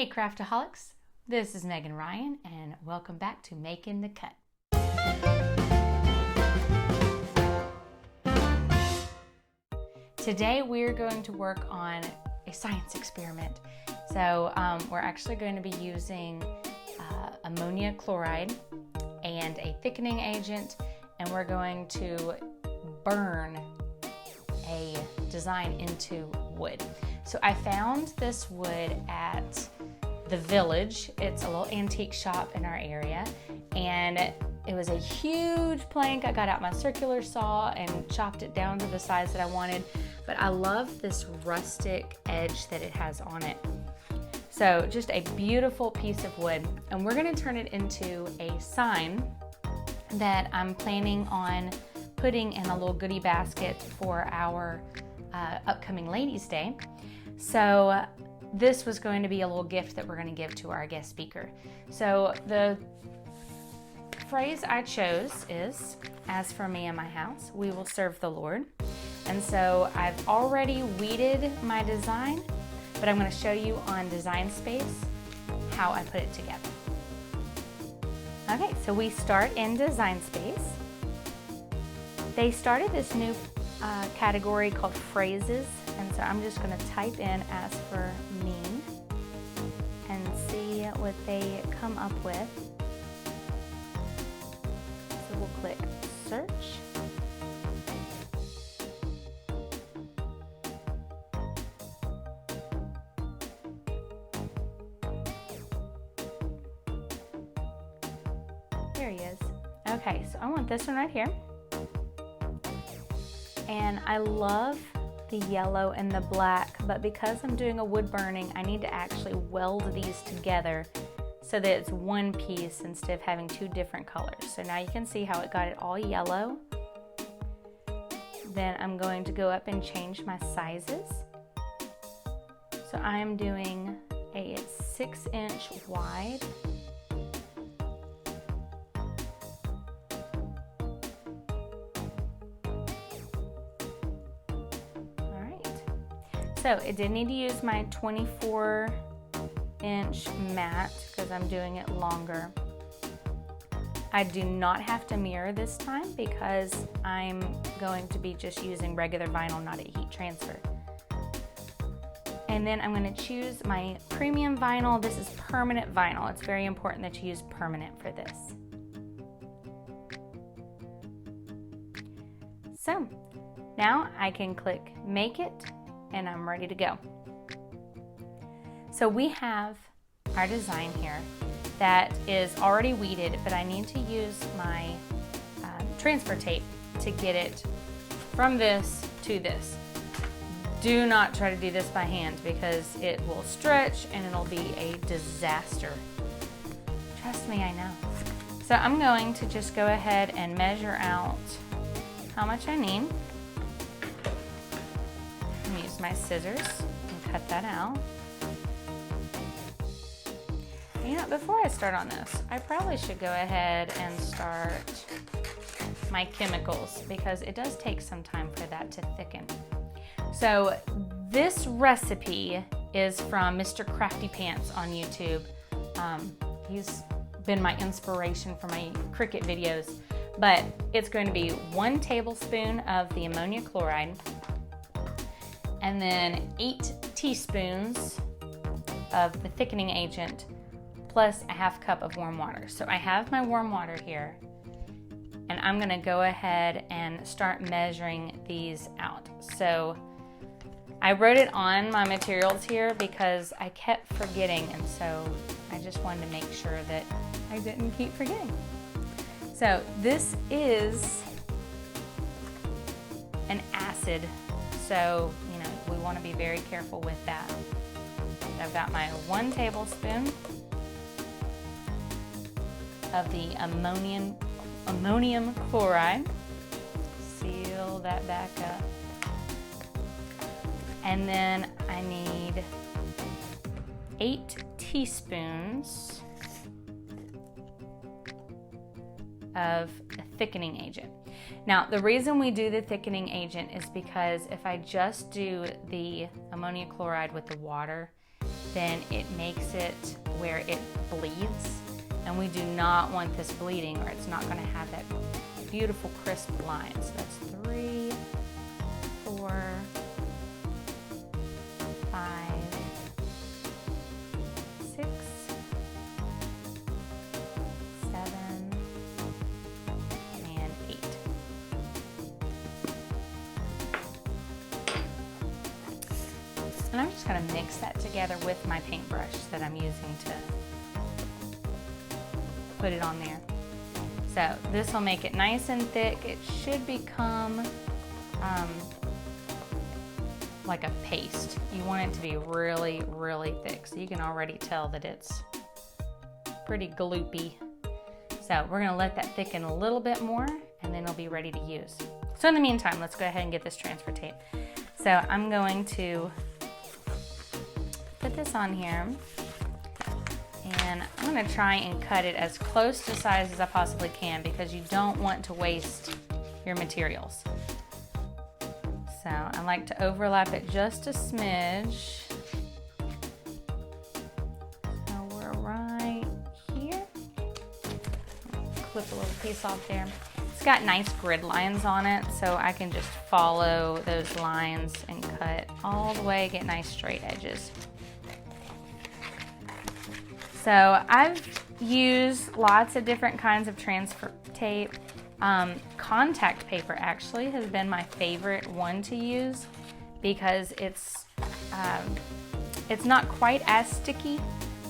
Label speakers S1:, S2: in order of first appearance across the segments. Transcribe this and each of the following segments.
S1: Hey Craftaholics, this is Megan Ryan and welcome back to Making the Cut. Today we're going to work on a science experiment. So we're actually going to be using ammonia chloride and a thickening agent, and we're going to burn a design into wood. So I found this wood at the Village. It's a little antique shop in our area, and it was a huge plank. I got out my circular saw and chopped it down to the size that I wanted, but I love this rustic edge that it has on it. So just a beautiful piece of wood, and we're going to turn it into a sign that I'm planning on putting in a little goodie basket for our upcoming Ladies' Day. So this was going to be a little gift that we're going to give to our guest speaker. So the phrase I chose is, "As for me and my house, we will serve the Lord." And so I've already weeded my design, but I'm going to show you on Design Space how I put it together. Okay, so we start in Design Space. They started this new category called phrases, and so I'm just going to type in "as for me" and see what they come up with. So we'll click search. There he is. Okay, so I want this one right here. And I love the yellow and the black, but because I'm doing a wood burning, I need to actually weld these together so that it's one piece instead of having two different colors. So now you can see how it got it all yellow. Then I'm going to go up and change my sizes. So I'm doing a 6-inch wide. So it did need to use my 24-inch mat because I'm doing it longer. I do not have to mirror this time because I'm going to be just using regular vinyl, not a heat transfer. And then I'm going to choose my premium vinyl. This is permanent vinyl. It's very important that you use permanent for this. So now I can click Make It, and I'm ready to go. So we have our design here that is already weeded, but I need to use my transfer tape to get it from this to this. Do not try to do this by hand because it will stretch and it'll be a disaster. Trust me, I know. So I'm going to just go ahead and measure out how much I need. Use my scissors and cut that out. You know, before I start on this, I probably should go ahead and start my chemicals because it does take some time for that to thicken. So this recipe is from Mr. Crafty Pants on YouTube. He's been my inspiration for my Cricut videos, but it's going to be 1 tablespoon of the ammonia chloride, and then 8 teaspoons of the thickening agent, plus a 1/2 cup of warm water. So I have my warm water here, and I'm gonna go ahead and start measuring these out. So I wrote it on my materials here because I kept forgetting, and so I just wanted to make sure that I didn't keep forgetting. So this is an acid, so we want to be very careful with that. I've got my 1 tablespoon of the ammonium chloride. Seal that back up. And then I need 8 teaspoons of a thickening agent. Now, the reason we do the thickening agent is because if I just do the ammonia chloride with the water, then it makes it where it bleeds. And we do not want this bleeding, or it's not gonna have that beautiful crisp line. So that's 3, 4, 5, 6, 7, and 8. And I'm just gonna mix that together with my paintbrush that I'm using to put it on there. So this will make it nice and thick. It should become like a paste. You want it to be really, really thick. So you can already tell that it's pretty gloopy. So we're gonna let that thicken a little bit more, and then it'll be ready to use. So in the meantime, let's go ahead and get this transfer tape. So I'm going to put this on here, and I'm gonna try and cut it as close to size as I possibly can, because you don't want to waste your materials. So I like to overlap it just a smidge. So we're right here. Clip a little piece off there. It's got nice grid lines on it, so I can just follow those lines and cut all the way, get nice straight edges. So I've used lots of different kinds of transfer tape. Contact paper actually has been my favorite one to use, because it's not quite as sticky.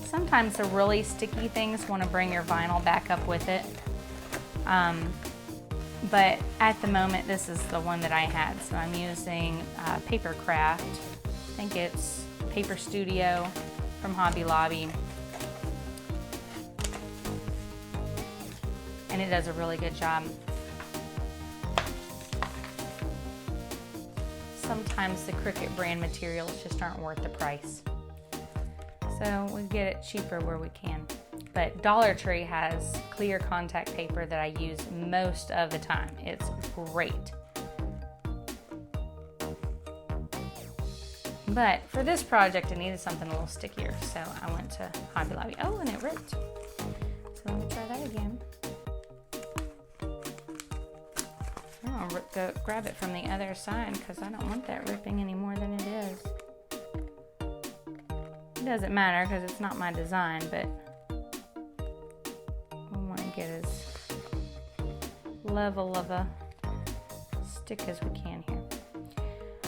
S1: Sometimes the really sticky things want to bring your vinyl back up with it. But at the moment, this is the one that I had. So I'm using Paper Craft. I think it's Paper Studio from Hobby Lobby. And it does a really good job. Sometimes the Cricut brand materials just aren't worth the price. So we get it cheaper where we can. But Dollar Tree has clear contact paper that I use most of the time. It's great. But for this project, I needed something a little stickier, so I went to Hobby Lobby. Oh, and it ripped. So let me try that again. I'll go grab it from the other side, because I don't want that ripping any more than it is. It doesn't matter because it's not my design, but we want to get as level of a stick as we can here.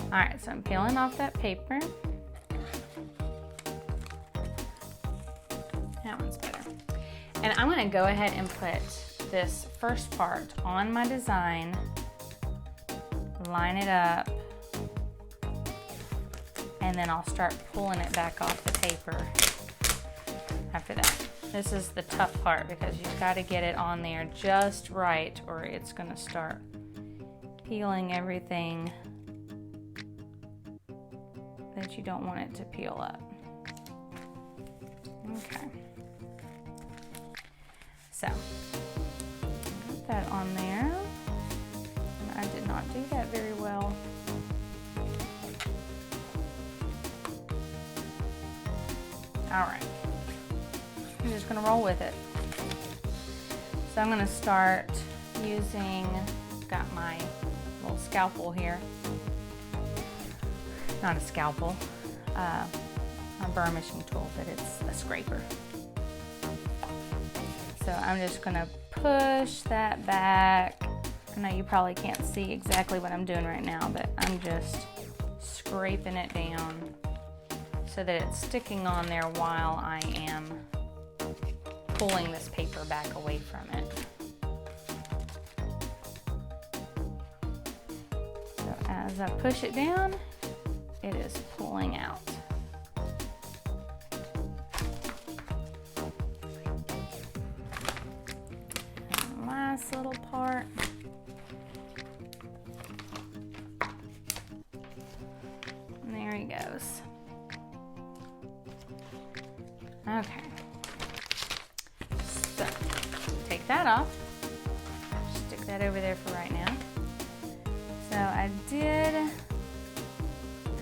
S1: Alright, so I'm peeling off that paper. That one's better. And I'm going to go ahead and put this first part on my design, line it up, and then I'll start pulling it back off the paper after that. This is the tough part, because you've got to get it on there just right, or it's going to start peeling everything that you don't want it to peel up. Okay. So, put that on there. And I did not do that very well. Alright. I'm just going to roll with it. So I'm going to start using, got my little scalpel here. Not a scalpel, a burnishing tool, but it's a scraper. So I'm just going to push that back. I know you probably can't see exactly what I'm doing right now, but I'm just scraping it down so that it's sticking on there while I am pulling this paper back away from it. So as I push it down, it is pulling out. And last little part. And there he goes. Okay. So, take that off. Stick that over there for right now. So I did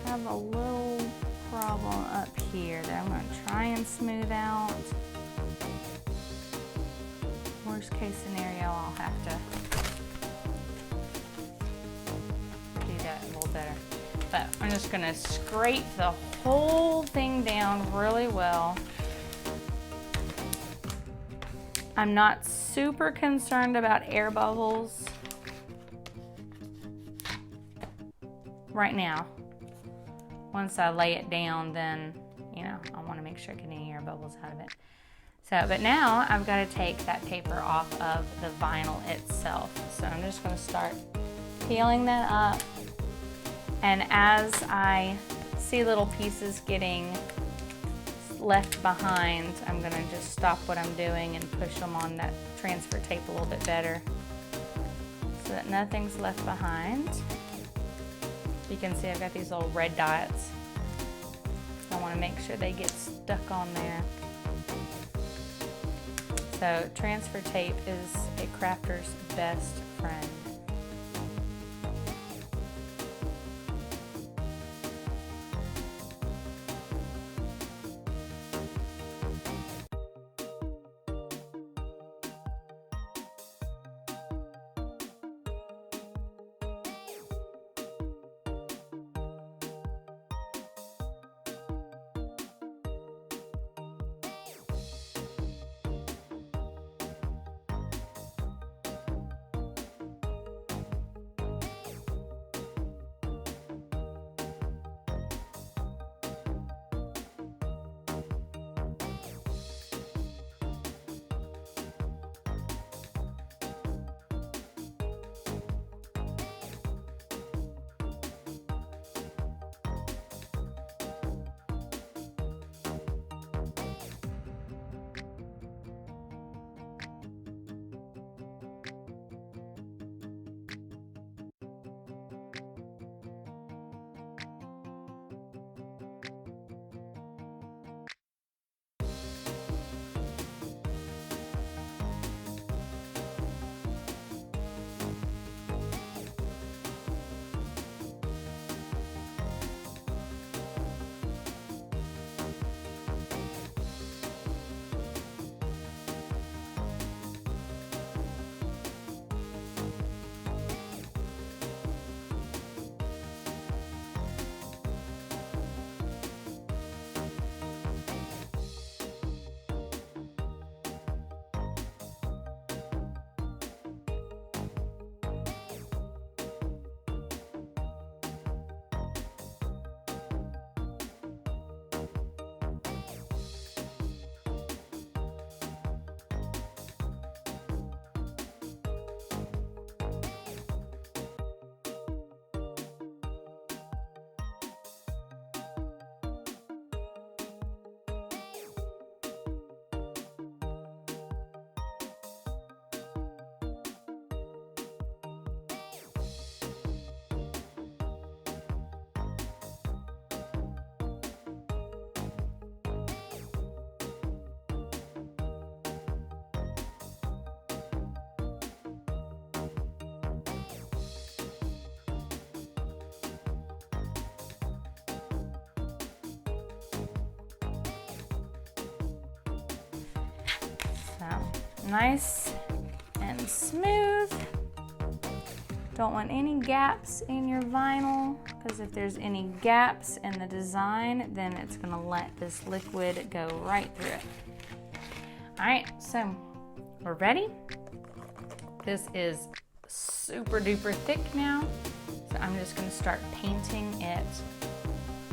S1: have a little problem up here that I'm going to try and smooth out. Worst case scenario, I'll have to do that a little better. But I'm just going to scrape the whole thing down really well. I'm not super concerned about air bubbles right now. Once I lay it down, then, you know, I want to make sure I get any air bubbles out of it. So, but now I've got to take that paper off of the vinyl itself. So I'm just going to start peeling that up. And as I see little pieces getting left behind, I'm going to just stop what I'm doing and push them on that transfer tape a little bit better so that nothing's left behind. You can see I've got these little red dots. I want to make sure they get stuck on there. So transfer tape is a crafter's best friend. Nice and smooth. Don't want any gaps in your vinyl, because if there's any gaps in the design, then it's going to let this liquid go right through it. All right, so we're ready. This is super duper thick now, so I'm just going to start painting it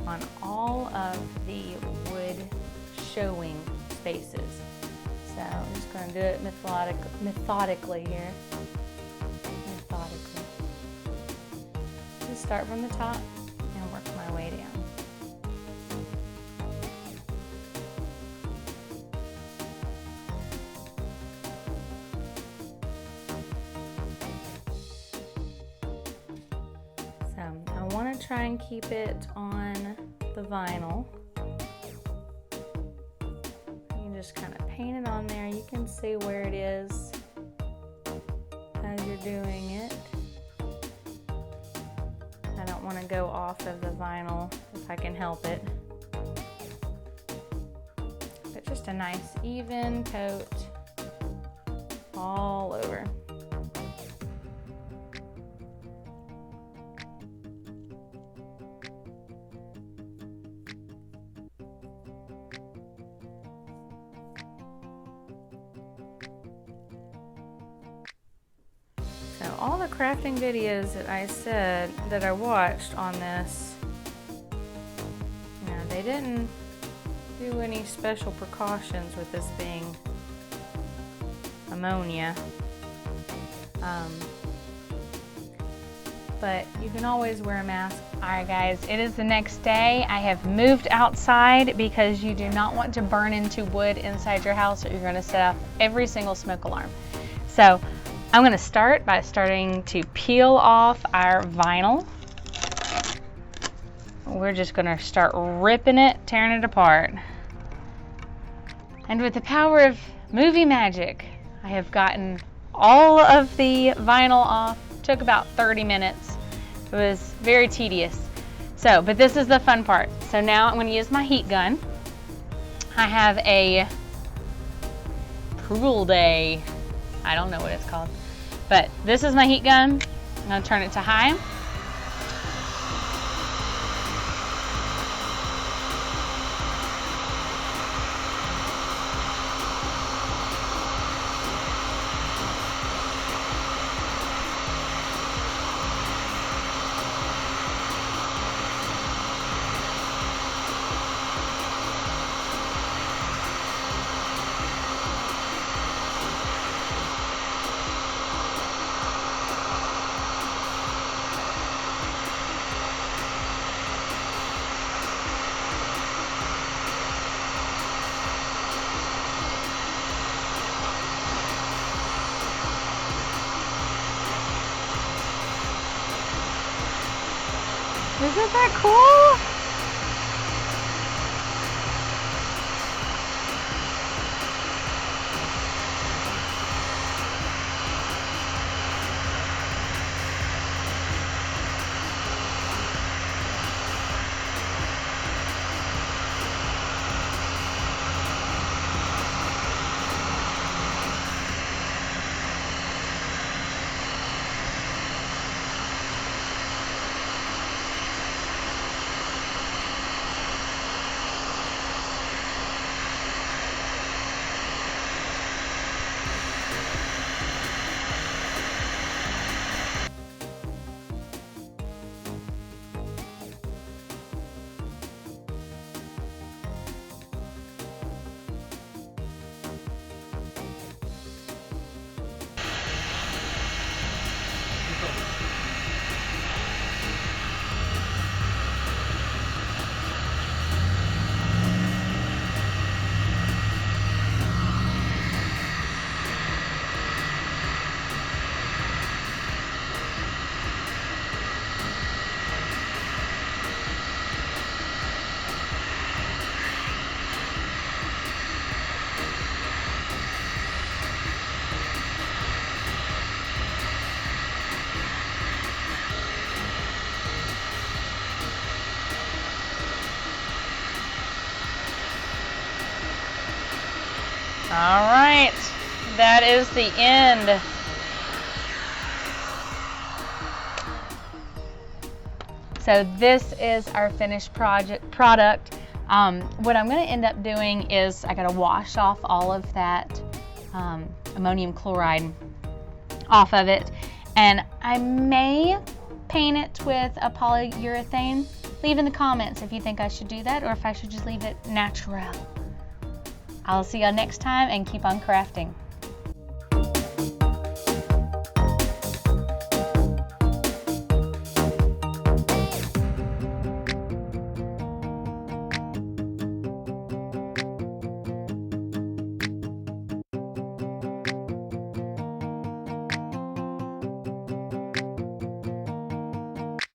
S1: on all of the wood showing spaces. So I'm just going to do it methodically here. Methodically. Just start from the top and work my way down. So I want to try and keep it on the vinyl. Just kind of paint it on there. You can see where it is as you're doing it. I don't want to go off of the vinyl if I can help it. just a nice even coat all over. So all the crafting videos that I said that I watched on this, you know, they didn't do any special precautions with this being ammonia. But you can always wear a mask. All right guys, it is the next day. I have moved outside because you do not want to burn into wood inside your house, or you're gonna set off every single smoke alarm. So I'm gonna start by starting to peel off our vinyl. We're just gonna start ripping it, tearing it apart. And with the power of movie magic, I have gotten all of the vinyl off. Took about 30 minutes. It was very tedious. So, but this is the fun part. So now I'm gonna use my heat gun. I have a Pool Day. I don't know what it's called. But this is my heat gun. I'm gonna turn it to high. Isn't that cool? All right, that is the end. So this is our finished product. What I'm going to end up doing is I got to wash off all of that ammonium chloride off of it, and I may paint it with a polyurethane. Leave in the comments if you think I should do that or if I should just leave it natural. I'll see y'all next time and keep on crafting.